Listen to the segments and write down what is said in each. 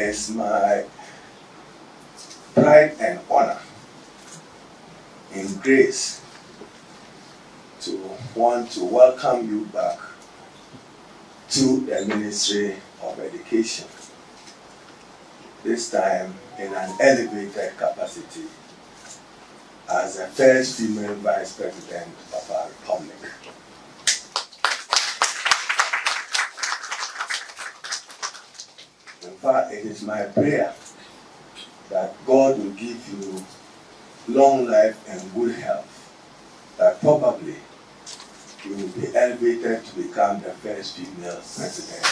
It's my pride and honor in grace to want to welcome you back to the Ministry of Education, this time in an elevated capacity as the first female Vice President of our Republic. In fact, it is my prayer that God will give you long life and good health, that probably you will be elevated to become the first female president.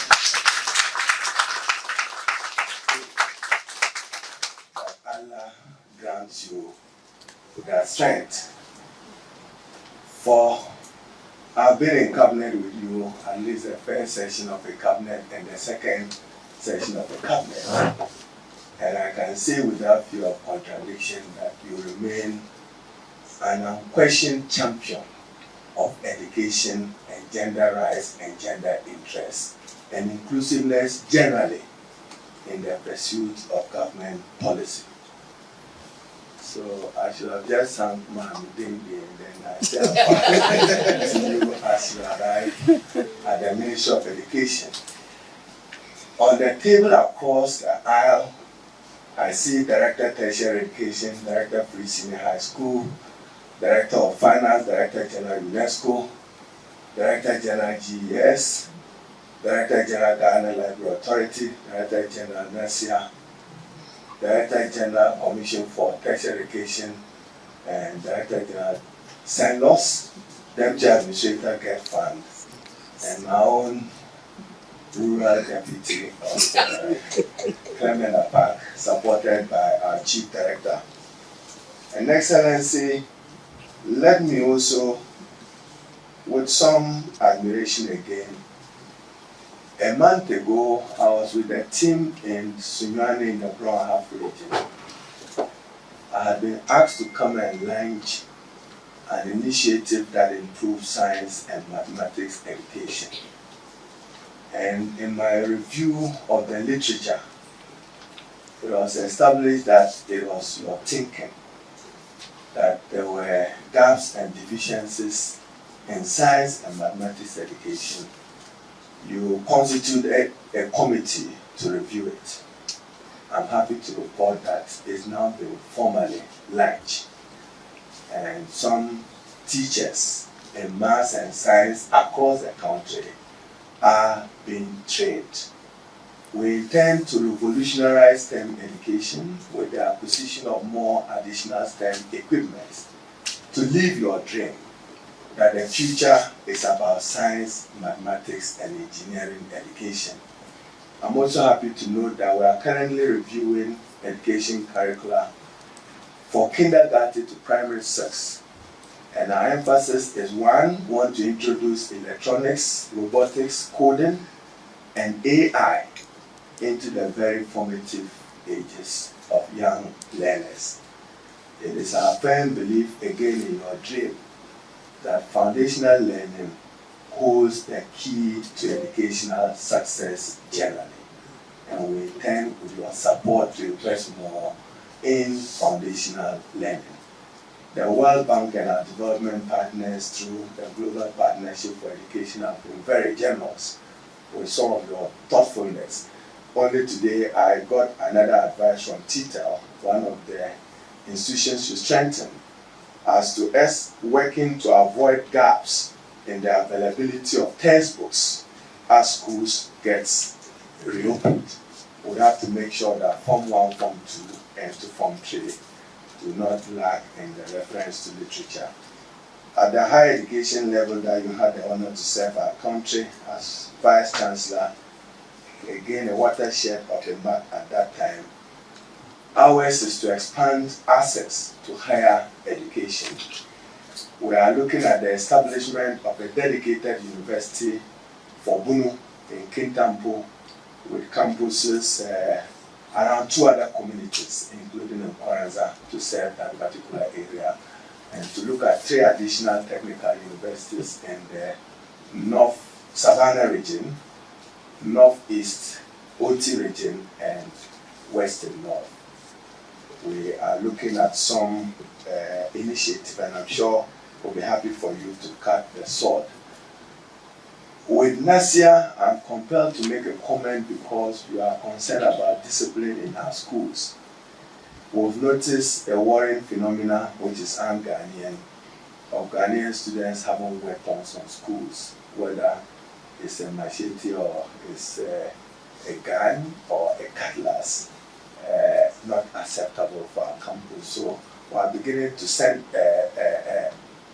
That Allah grants you that strength. For I've been in cabinet with you at least the first session of the cabinet and the second session of the cabinet. And I can say without fear of contradiction that you remain an unquestioned champion of education and gender rights and gender interests and inclusiveness generally in the pursuit of government policy. So I should have just sung Mami Dindi and then I said to you as you arrive at the Ministry of Education. On the table across the aisle, I see Director Tertiary Education, Director Free Senior High School, Director of Finance, Director General UNESCO, Director General GES, Director General Ghana Library Authority, Director General NASIA, Director General Commission for Tertiary Education, and Director General SENLOS, Deputy Administrator Get Fund, and my own Rural Deputy of Clement Park, supported by our Chief Director. And Excellency, let me also, with some admiration again, a month ago, I was with a team in Sunyani in the Brown Half region. I had been asked to come and launch an initiative that improves science and mathematics education. And in my review of the literature, it was established that it was your thinking, that there were gaps and deficiencies in science and mathematics education. You constituted a committee to review it. I'm happy to report that it's now been formally launched. And some teachers in maths and science across the country are being trained. We intend to revolutionize STEM education with the acquisition of more additional STEM equipment to live your dream that the future is about science, mathematics, and engineering education. I'm also happy to note that we are currently reviewing education curricula for kindergarten to primary 6. And our emphasis is one, we want to introduce electronics, robotics, coding, and AI into the very formative ages of young learners. It is our firm belief, again in your dream, that foundational learning holds the key to educational success generally. And we intend with your support to invest more in foundational learning. The World Bank and our development partners through the Global Partnership for Education have been very generous with some of your thoughtfulness. Only today I got another advice from TTEL, one of the institutions to strengthen, as to us working to avoid gaps in the availability of textbooks as schools gets reopened. We have to make sure that Form 1, Form 2, and to Form 3 do not lack in the reference to literature. At the higher education level that you had the honor to serve our country as Vice Chancellor, again a watershed of the mark at that time, ours is to expand access to higher education. We are looking at the establishment of a dedicated university for Bunu in Kintampo, with campuses around 2 other communities, including in Kwaranza, to serve that particular area, and to look at 3 additional technical universities in the North Savannah region, Northeast OT region, and west and north. We are looking at some initiative, and I'm sure we'll be happy for you to cut the sword. With Nasia, I'm compelled to make a comment because we are concerned about discipline in our schools. We've noticed a worrying phenomenon, which is un-Ghanaian, of Ghanaian students having weapons on schools, whether it's a machete or it's a gun or a cutlass, not acceptable for our campus. So we are beginning to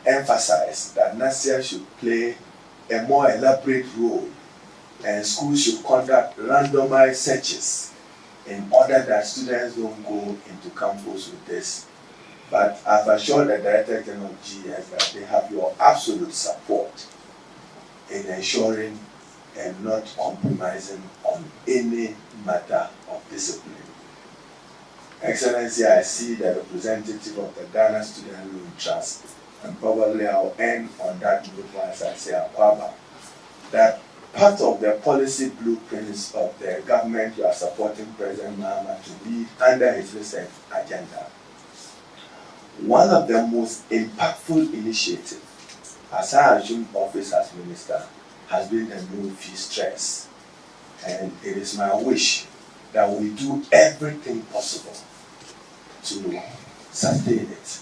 emphasize that Nasia should play a more elaborate role, and schools should conduct randomized searches in order that students don't go into campus with this. But I've assured the Director General of GS that they have your absolute support in ensuring and not compromising on any matter of discipline. Excellency, I see the representative of the Ghana Student Loan Trust, and probably I'll end on that note once I say Akwaba, that part of the policy blueprints of the government you are supporting President Naana to lead under his recent agenda. One of the most impactful initiatives, as I assumed office as minister, has been the no fee stress. And it is my wish that we do everything possible to sustain it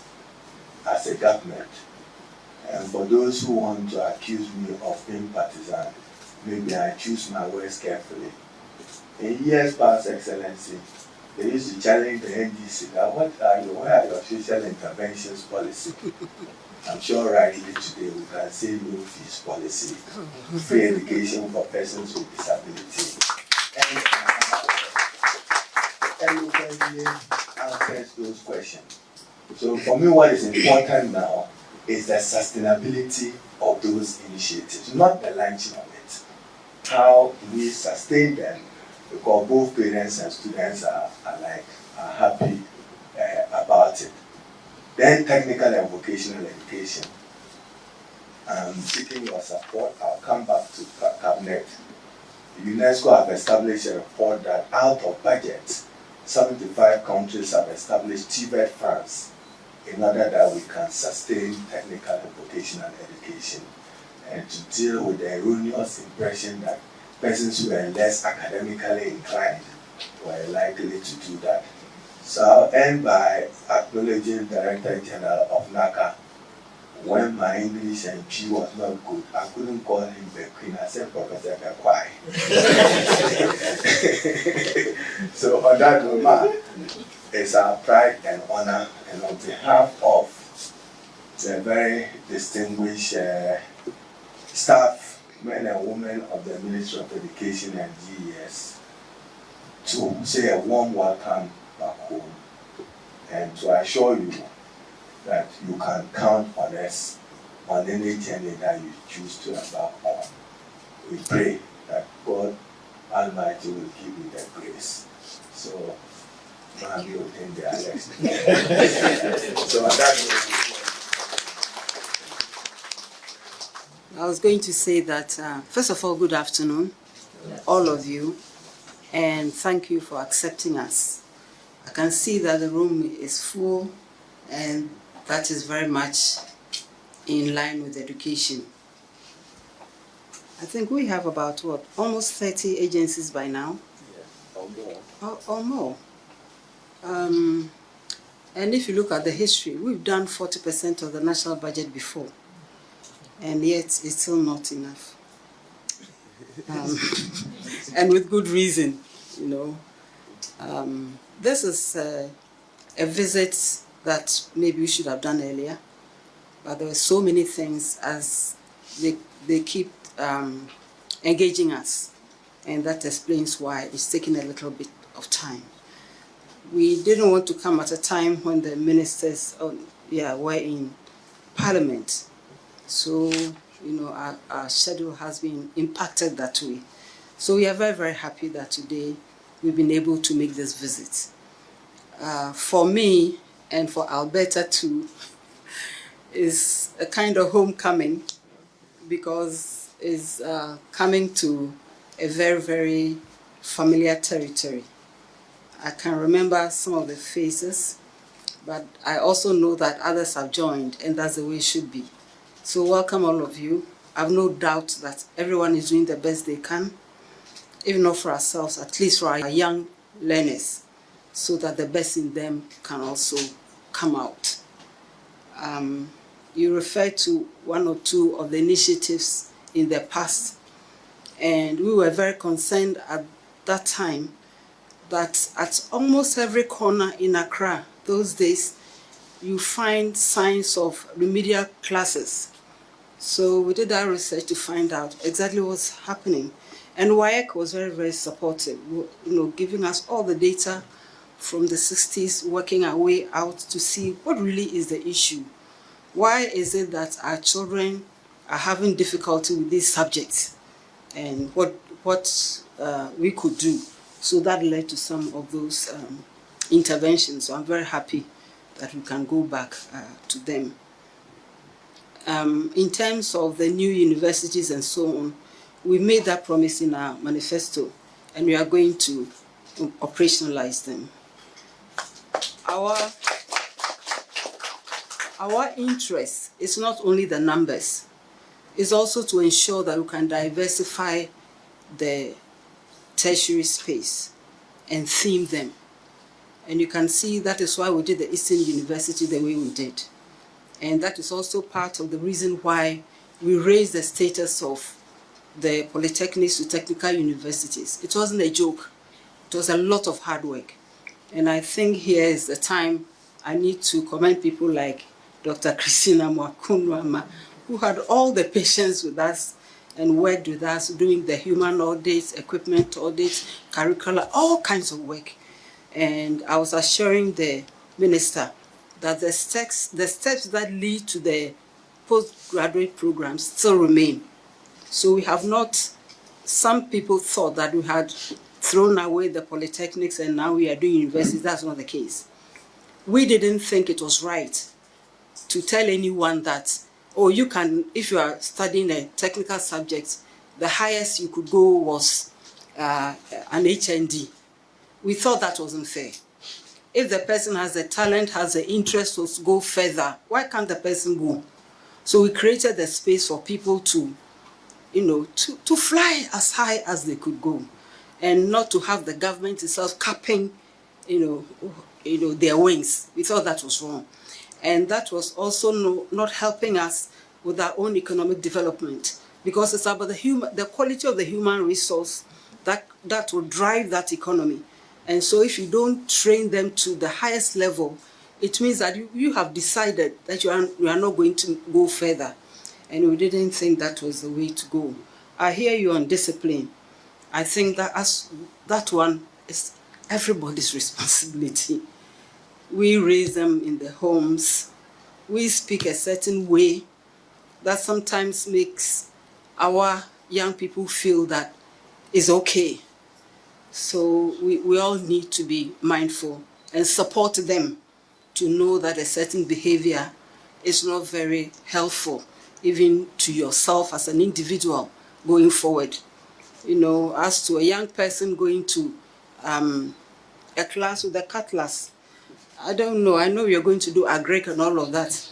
as a government. And for those who want to accuse me of being partisan, maybe I choose my words carefully. In years past, Excellency, they used to challenge the NDC that where are your social interventions policy? I'm sure rightly today we can say no fees policy, free education for persons with disability. And eloquently answers those questions. So for me, what is important now is the sustainability of those initiatives, not the launching of it. How we sustain them, because both parents and students are happy about it. Then technical and vocational education. Seeking your support, I'll come back to Cabinet. UNESCO have established a report that out of budget, 75 countries have established Tibet funds in order that we can sustain technical and vocational education and to deal with the erroneous impression that persons who are less academically inclined were likely to do that. So I'll end by acknowledging Director General of NACA. When my English and P was not good, I couldn't call him Bequeen. I said Professor Bequai. So on that note, it's our pride and honor, and on behalf of the very distinguished staff, men and women of the Ministry of Education and GES, to say a warm welcome back home and to assure you that you can count on us on any journey that you choose to embark on. We pray that God Almighty will give you the grace. So, maybe we'll end the Alex. So, on that I was going to say that, first of all, good afternoon, all of you, and thank you for accepting us. I can see that the room is full, and that is very much in line with education. I think we have about, what, almost 30 agencies by now? Yeah, or more. Or more. And if you look at the history, we've done 40% of the national budget before, and yet it's still not enough. And with good reason, you know. This is a visit that maybe we should have done earlier, but there were so many things as they keep engaging us, and that explains why it's taking a little bit of time. We didn't want to come at a time when the ministers were in Parliament, so you know our schedule has been impacted that way. So we are very, very happy that today we've been able to make this visit. For me, and for Alberta too, is a kind of homecoming, because it's coming to a very, very familiar territory. I can remember some of the faces, but I also know that others have joined, and that's the way it should be. So welcome all of you. I have no doubt that everyone is doing the best they can, if not for ourselves, at least for our young learners, so that the best in them can also come out. You referred to one or two of the initiatives in the past, and we were very concerned at that time that at almost every corner in Accra those days, you find signs of remedial classes. So we did our research to find out exactly what's happening. And WAEC was very, very supportive, giving us all the data from the 60s, working our way out to see what really is the issue. Why is it that our children are having difficulty with these subjects, and what we could do? So that led to some of those interventions. So I'm very happy that we can go back to them. In terms of the new universities and so on, we made that promise in our manifesto, and we are going to operationalize them. Our interest is not only the numbers, it's also to ensure that we can diversify the tertiary space and theme them. And you can see that is why we did the Eastern University the way we did. And that is also part of the reason why we raised the status of the polytechnics to technical universities. It wasn't a joke. It was a lot of hard work. And I think here is the time I need to commend people like Dr. Christina Mwakunwama, who had all the patience with us and worked with us doing the human audits, equipment audits, curricula, all kinds of work. And I was assuring the minister that the steps that lead to the postgraduate programs still remain. So we have not, some people thought that we had thrown away the polytechnics and now we are doing universities. That's not the case. We didn't think it was right to tell anyone that, oh, you can, if you are studying a technical subject, the highest you could go was an HND. We thought that wasn't fair. If the person has the talent, has the interest to go further, why can't the person go? So we created the space for people to, to fly as high as they could go, and not to have the government itself capping, their wings. We thought that was wrong. And that was also not helping us with our own economic development, because it's about the quality of the human resource that will drive that economy. And so if you don't train them to the highest level, it means that you have decided that you are not going to go further. And we didn't think that was the way to go. I hear you on discipline. I think that one is everybody's responsibility. We raise them in the homes. We speak a certain way that sometimes makes our young people feel that it's okay. So we all need to be mindful and support them to know that a certain behavior is not very helpful, even to yourself as an individual going forward. As to a young person going to a class with a cutlass, I don't know. I know you're going to do agric and all of that,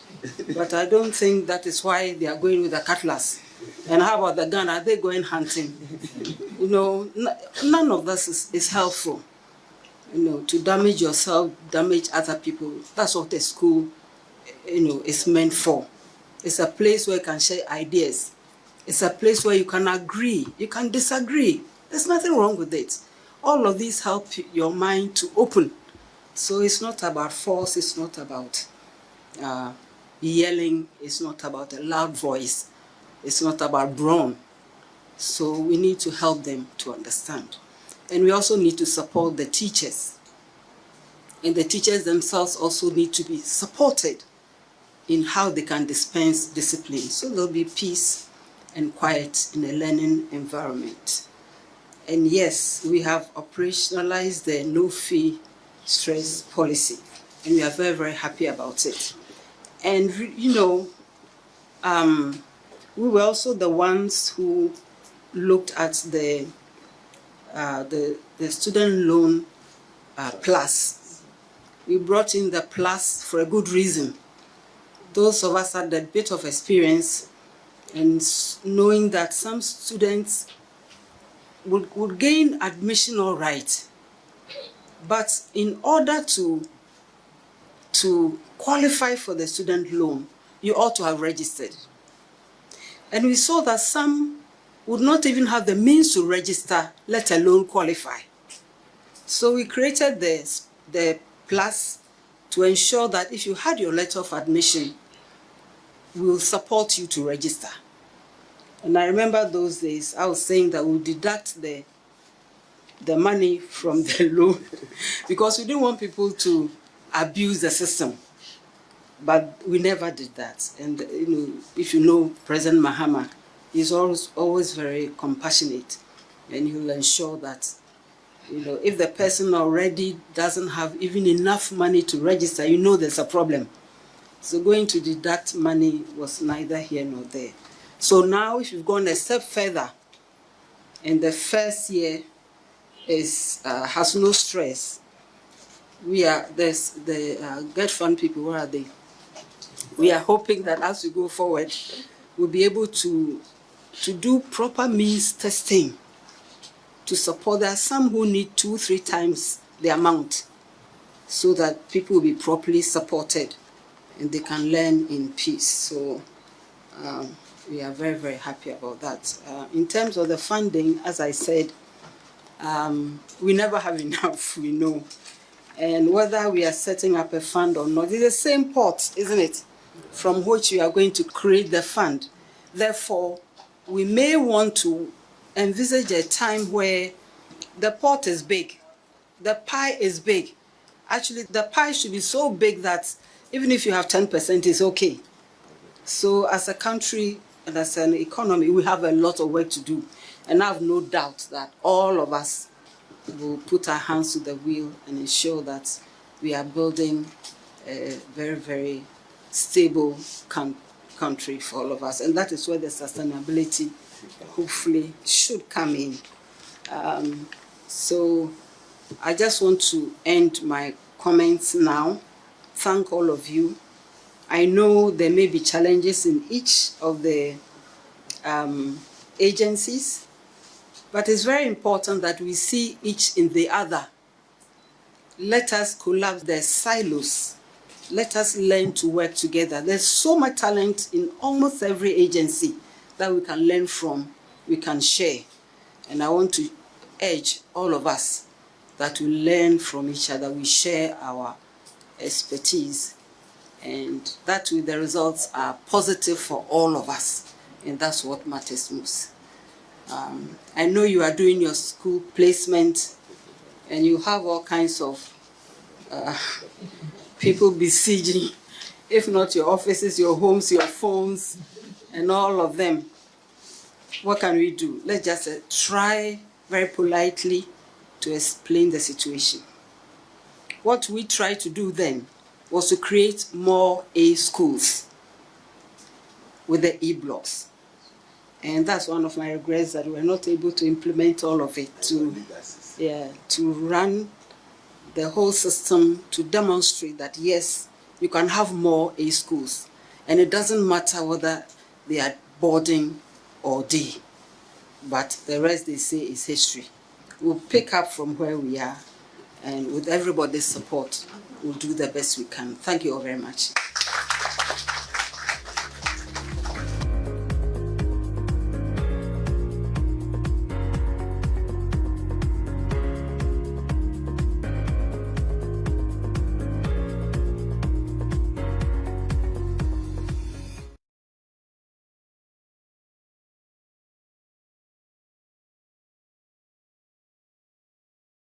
but I don't think that is why they are going with a cutlass. And how about the gun? Are they going hunting? None of this is helpful. To damage yourself, damage other people. That's what a school, is meant for. It's a place where you can share ideas. It's a place where you can agree, you can disagree. There's nothing wrong with it. All of these help your mind to open. So it's not about force, it's not about yelling, it's not about a loud voice, it's not about brawn. So we need to help them to understand. And we also need to support the teachers. And the teachers themselves also need to be supported in how they can dispense discipline. So there'll be peace and quiet in a learning environment. And yes, we have operationalized the no-fee stress policy, and we are very, very happy about it. And, we were also the ones who looked at the student loan plus. We brought in the plus for a good reason. Those of us had a bit of experience and knowing that some students would gain admission all right, but in order to qualify for the student loan, you ought to have registered. And we saw that some would not even have the means to register, let alone qualify. So we created the plus to ensure that if you had your letter of admission, we will support you to register. And I remember those days, I was saying that we'll deduct the money from the loan because we didn't want people to abuse the system. But we never did that. And if you know President Mahama, he's always very compassionate, and he'll ensure that if the person already doesn't have even enough money to register, there's a problem. So going to deduct money was neither here nor there. So now if you've gone a step further, and the first year has no stress, there's the Get Fund people, where are they? We are hoping that as we go forward, we'll be able to do proper means testing to support. There are some who need 2-3 times the amount so that people will be properly supported and they can learn in peace. So we are very, very happy about that. In terms of the funding, as I said, we never have enough, we know. And whether we are setting up a fund or not, it's the same pot, isn't it? From which we are going to create the fund. Therefore, we may want to envisage a time where the pot is big, the pie is big. Actually, the pie should be so big that even if you have 10%, it's okay. So as a country and as an economy, we have a lot of work to do. And I have no doubt that all of us will put our hands to the wheel and ensure that we are building a very, very stable country for all of us. And that is where the sustainability hopefully should come in. So I just want to end my comments now. Thank all of you. I know there may be challenges in each of the agencies, but it's very important that we see each in the other. Let us collapse the silos. Let us learn to work together. There's so much talent in almost every agency that we can learn from, we can share. And I want to urge all of us that we learn from each other, we share our expertise, and that way the results are positive for all of us. And that's what matters most. I know you are doing your school placement and you have all kinds of people besieging, if not your offices, your homes, your phones, and all of them. What can we do? Let's just try very politely to explain the situation. What we tried to do then was to create more A schools with the E-blocks. And that's one of my regrets, that we were not able to implement all of it, to run the whole system, to demonstrate that yes, you can have more A schools. And it doesn't matter whether they are boarding or day, but the rest they say is history. We'll pick up from where we are, and with everybody's support, we'll do the best we can. Thank you all very much.